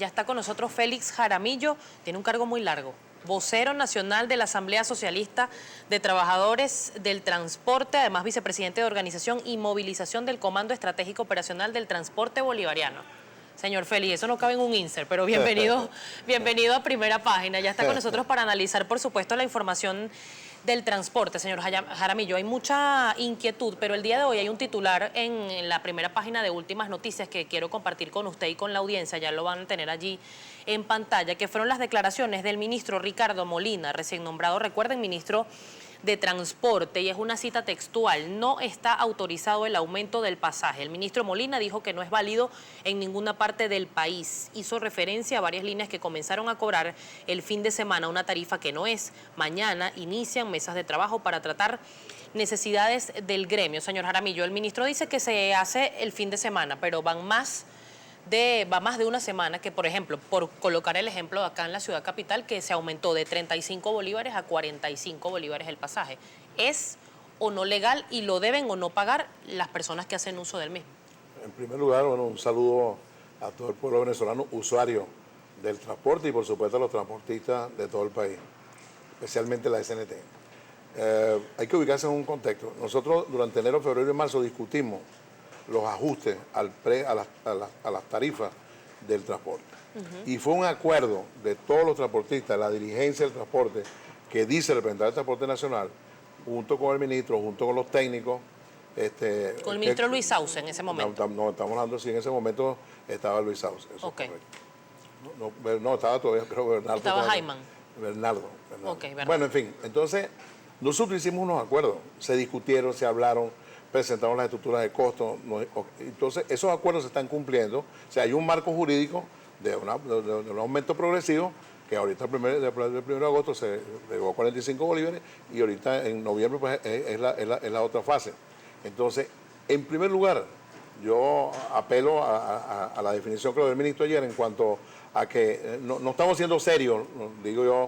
Ya está con nosotros Félix Jaramillo, tiene un cargo muy largo. Vocero nacional de la Asamblea Socialista de Trabajadores del Transporte, además vicepresidente de Organización y Movilización del Comando Estratégico Operacional del Transporte Bolivariano. Señor Félix, eso no cabe en un insert, pero bienvenido, bienvenido a Primera Página. Ya está con nosotros para analizar, por supuesto, la información del transporte. Señor Jaramillo, hay mucha inquietud, pero el día de hoy hay un titular en la Primera Página de Últimas Noticias que quiero compartir con usted y con la audiencia, ya lo van a tener allí en pantalla, que fueron las declaraciones del ministro Ricardo Molina, recién nombrado, recuerden, ministro de Transporte, y es una cita textual: no está autorizado el aumento del pasaje. El ministro Molina dijo que no es válido en ninguna parte del país. Hizo referencia a varias líneas que comenzaron a cobrar el fin de semana una tarifa que no es. Mañana inician mesas de trabajo para tratar necesidades del gremio. Señor Jaramillo, el ministro dice que se hace el fin de semana, pero va más de una semana, que por ejemplo, por colocar el ejemplo de acá en la ciudad capital, que se aumentó de 35 bolívares a 45 bolívares el pasaje. ¿Es o no legal y lo deben o no pagar las personas que hacen uso del mismo? En primer lugar, bueno, un saludo a todo el pueblo venezolano, usuario del transporte, y por supuesto a los transportistas de todo el país, especialmente la SNT. Hay que ubicarse en un contexto. Nosotros durante enero, febrero y marzo discutimos los ajustes a las tarifas del transporte. Y fue un acuerdo de todos los transportistas, la dirigencia del transporte, que dice el representante del Transporte Nacional, junto con el ministro, junto con los técnicos. Con el ministro Luis Sauce en ese momento. No, estamos hablando, sí, en ese momento estaba Luis Sauce. Eso okay. No, estaba todavía, creo que Bernardo. Estaba Jaiman. Bernardo. Okay, bueno, en fin, entonces nosotros hicimos unos acuerdos, se discutieron, se hablaron, presentaron las estructuras de costo. Entonces, esos acuerdos se están cumpliendo. O sea, hay un marco jurídico de un aumento progresivo, que ahorita el 1 de agosto se llegó a 45 bolívares y ahorita en noviembre pues, es la otra fase. Entonces, en primer lugar, yo apelo a la definición que lo del ministro ayer en cuanto a que no estamos siendo serios, digo yo,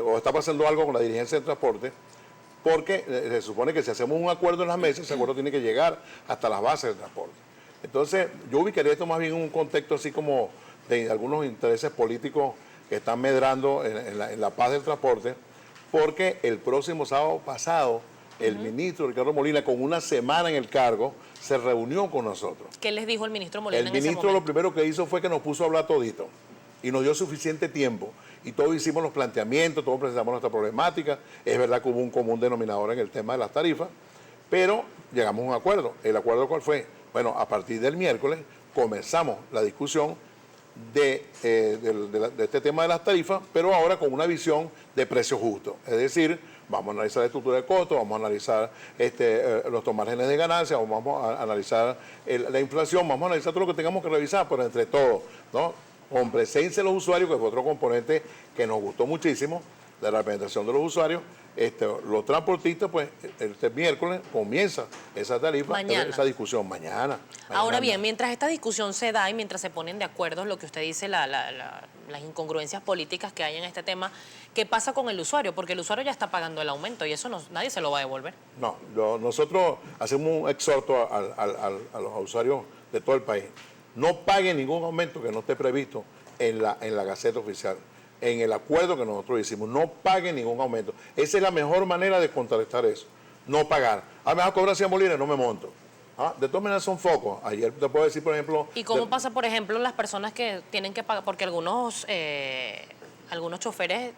o está pasando algo con la dirigencia del transporte, porque se supone que si hacemos un acuerdo en las mesas, ese acuerdo tiene que llegar hasta las bases del transporte. Entonces, yo ubicaría esto más bien en un contexto así como de algunos intereses políticos que están medrando en la paz del transporte, porque el próximo sábado pasado, el ministro Ricardo Molina, con una semana en el cargo, se reunió con nosotros. ¿Qué les dijo el ministro Molina en ese momento? El ministro lo primero que hizo fue que nos puso a hablar todito y nos dio suficiente tiempo. Y todos hicimos los planteamientos, todos presentamos nuestra problemática. Es verdad que hubo un común denominador en el tema de las tarifas, pero llegamos a un acuerdo. ¿El acuerdo cuál fue? Bueno, a partir del miércoles comenzamos la discusión de este tema de las tarifas, pero ahora con una visión de precio justo. Es decir, vamos a analizar la estructura de costos, vamos a analizar nuestros márgenes de ganancia, vamos a analizar la inflación, vamos a analizar todo lo que tengamos que revisar, pero entre todos, ¿no? Con presencia de los usuarios, que fue otro componente que nos gustó muchísimo, de la representación de los usuarios. Los transportistas, pues, este miércoles comienza esa tarifa, esa discusión mañana. Ahora bien, mientras esta discusión se da y mientras se ponen de acuerdo, lo que usted dice, las incongruencias políticas que hay en este tema, ¿qué pasa con el usuario? Porque el usuario ya está pagando el aumento y eso nadie se lo va a devolver. No, nosotros hacemos un exhorto a los usuarios de todo el país. No paguen ningún aumento que no esté previsto en la Gaceta Oficial, en el acuerdo que nosotros hicimos. No paguen ningún aumento. Esa es la mejor manera de contrarrestar eso. No pagar. A mejor cobrar 100 bolívares, no me monto. De todas maneras son focos. Ayer te puedo decir, por ejemplo... ¿Y cómo pasa, por ejemplo, las personas que tienen que pagar? Porque algunos choferes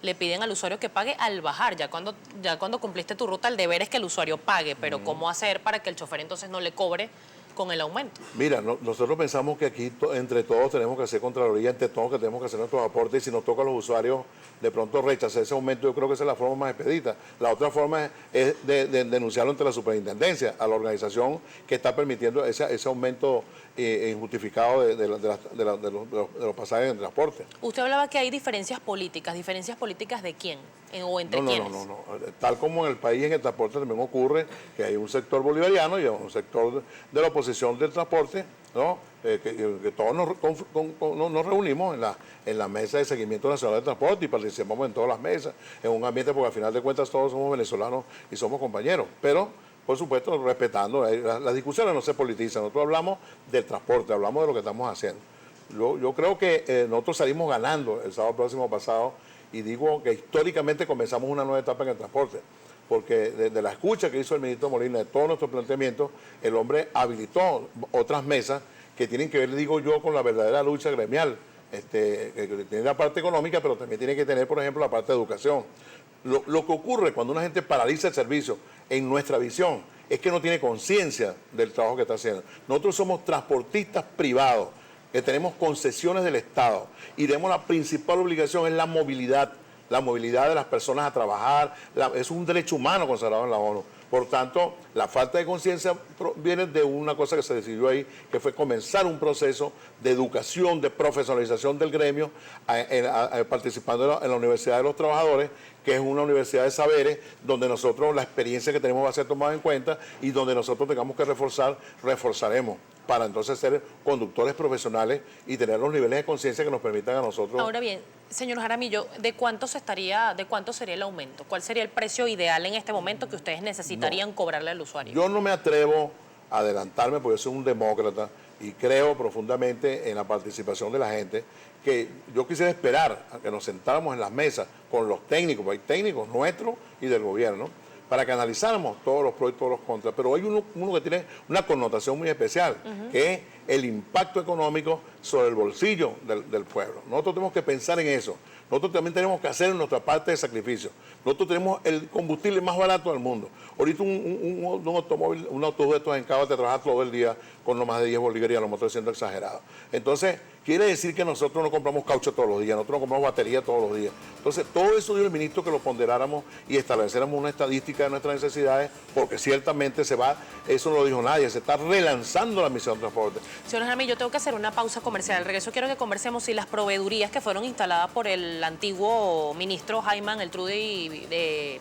le piden al usuario que pague al bajar. Ya cuando cumpliste tu ruta, el deber es que el usuario pague. Pero ¿cómo hacer para que el chofer entonces no le cobre con el aumento? Mira, nosotros pensamos que aquí entre todos tenemos que hacer Contraloría, entre todos que tenemos que hacer nuestros aportes, y si nos toca a los usuarios de pronto rechazar ese aumento, yo creo que esa es la forma más expedita. La otra forma es de denunciarlo ante la superintendencia, a la organización que está permitiendo ese aumento injustificado de los pasajes en transporte. Usted hablaba que hay diferencias políticas ¿de quién? ¿O entre quiénes? No. Tal como en el país, en el transporte también ocurre que hay un sector bolivariano y un sector de la oposición del transporte, ¿no? Que todos nos reunimos en la mesa de seguimiento nacional del transporte y participamos en todas las mesas, en un ambiente, porque al final de cuentas todos somos venezolanos y somos compañeros, pero por supuesto respetando, las discusiones no se politizan, nosotros hablamos del transporte, hablamos de lo que estamos haciendo. Yo creo que nosotros salimos ganando el sábado próximo pasado y digo que históricamente comenzamos una nueva etapa en el transporte, porque desde la escucha que hizo el ministro Molina de todos nuestros planteamientos, el hombre habilitó otras mesas que tienen que ver, digo yo, con la verdadera lucha gremial, que tiene la parte económica, pero también tiene que tener, por ejemplo, la parte de educación. Lo que ocurre cuando una gente paraliza el servicio, en nuestra visión, es que no tiene conciencia del trabajo que está haciendo. Nosotros somos transportistas privados, que tenemos concesiones del Estado y tenemos la principal obligación es la movilidad de las personas a trabajar, es un derecho humano consagrado en la ONU. Por tanto, la falta de conciencia viene de una cosa que se decidió ahí, que fue comenzar un proceso de educación, de profesionalización del gremio, participando en la Universidad de los Trabajadores, que es una universidad de saberes, donde nosotros la experiencia que tenemos va a ser tomada en cuenta y donde nosotros tengamos que reforzaremos para entonces ser conductores profesionales y tener los niveles de conciencia que nos permitan a nosotros. Ahora bien, señor Jaramillo, ¿de cuánto sería el aumento? ¿Cuál sería el precio ideal en este momento que ustedes necesitarían cobrarle al usuario? Yo no me atrevo a adelantarme porque yo soy un demócrata y creo profundamente en la participación de la gente, que yo quisiera esperar a que nos sentáramos en las mesas con los técnicos, porque hay técnicos nuestros y del gobierno, para que analizáramos todos los pros y todos los contras. Pero hay uno que tiene una connotación muy especial, que es el impacto económico sobre el bolsillo del pueblo. Nosotros tenemos que pensar en eso. Nosotros también tenemos que hacer nuestra parte de sacrificio. Nosotros tenemos el combustible más barato del mundo. Ahorita un automóvil, un autobús de estos en Cabo te trabaja todo el día con no más de 10 bolívares y a lo mejor siendo exagerado. Entonces, quiere decir que nosotros no compramos caucho todos los días, nosotros no compramos batería todos los días. Entonces, todo eso dijo el ministro que lo ponderáramos y estableciéramos una estadística de nuestras necesidades, porque ciertamente eso no lo dijo nadie, se está relanzando la misión de transporte. Señor Jaramillo, yo tengo que hacer una pausa comercial. Al regreso quiero que conversemos si las proveedurías que fueron instaladas por el antiguo ministro Jaiman, el Trudy,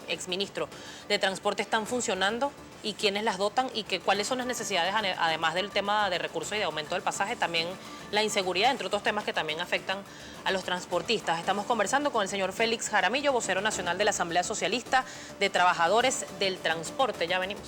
exministro de Transporte, están funcionando y quiénes las dotan y cuáles son las necesidades, además del tema de recursos y de aumento del pasaje, también la inseguridad, entre otros temas que también afectan a los transportistas. Estamos conversando con el señor Félix Jaramillo, vocero nacional de la Asamblea Socialista de Trabajadores del Transporte. Ya venimos.